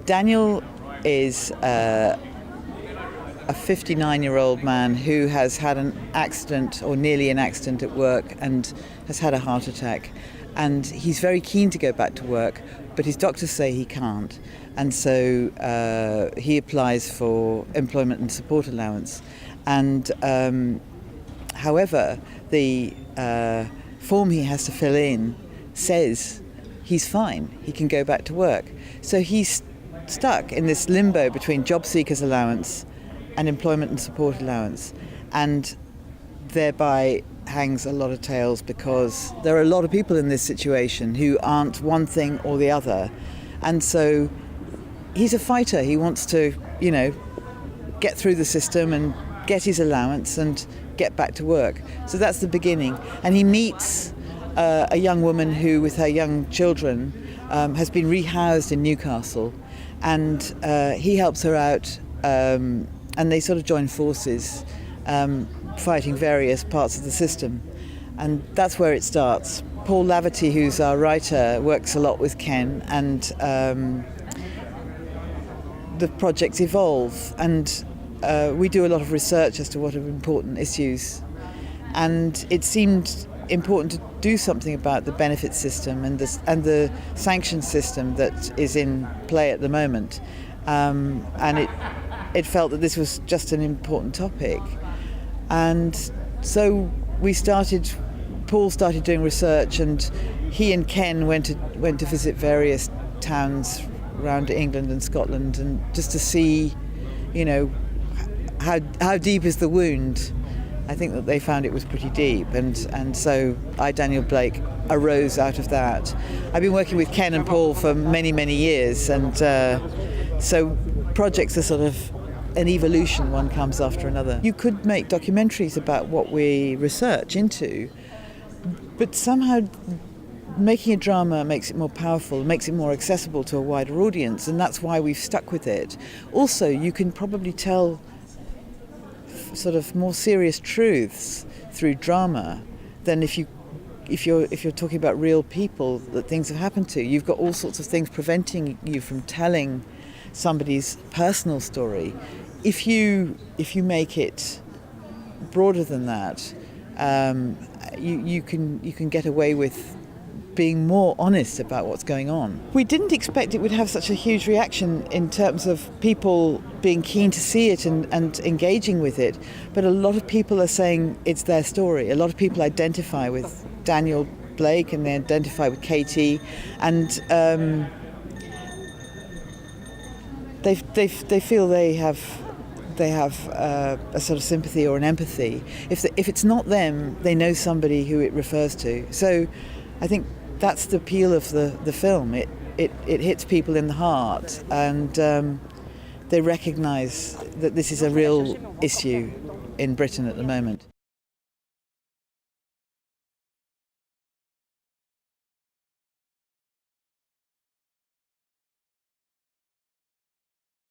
Daniel is a 59-year-old man who has had an accident or nearly an accident at work and has had a heart attack. And he's very keen to go back to work, but his doctors say he can't. And so he applies for employment and support allowance. And however, the form he has to fill in says he's fine, he can go back to work. So he's stuck in this limbo between job seekers allowance and employment and support allowance, and thereby hangs a lot of tales, because there are a lot of people in this situation who aren't one thing or the other. And so he's a fighter. He wants to, get through the system and get his allowance and get back to work. So that's the beginning. And he meets a young woman who, with her young children, has been rehoused in Newcastle, and he helps her out, and they sort of join forces, fighting various parts of the system. And that's where it starts. Paul Laverty, who's our writer, works a lot with Ken, and the projects evolve, and we do a lot of research as to what are important issues. And it seemed important to do something about the benefit system and the sanction system that is in play at the moment. And it felt that this was just an important topic. And so Paul started doing research, and he and Ken went to visit various towns around England and Scotland, and just to see, how deep is the wound. I think that they found it was pretty deep, and so I, Daniel Blake, arose out of that. I've been working with Ken and Paul for many, many years, and so projects are sort of an evolution, one comes after another. You could make documentaries about what we research into, but somehow making a drama makes it more powerful, makes it more accessible to a wider audience, and that's why we've stuck with it. Also, you can probably tell sort of more serious truths through drama than if you're talking about real people that things have happened to. You've got all sorts of things preventing you from telling somebody's personal story. If you make it broader than that, you can get away with being more honest about what's going on. We didn't expect it would have such a huge reaction in terms of people being keen to see it and engaging with it, but a lot of people are saying it's their story. A lot of people identify with Daniel Blake, and they identify with Katie, and they feel they have a sort of sympathy or an empathy. If it's not them, they know somebody who it refers to. So I think that's the appeal of the film. It hits people in the heart, and they recognise that this is a real issue in Britain at the moment.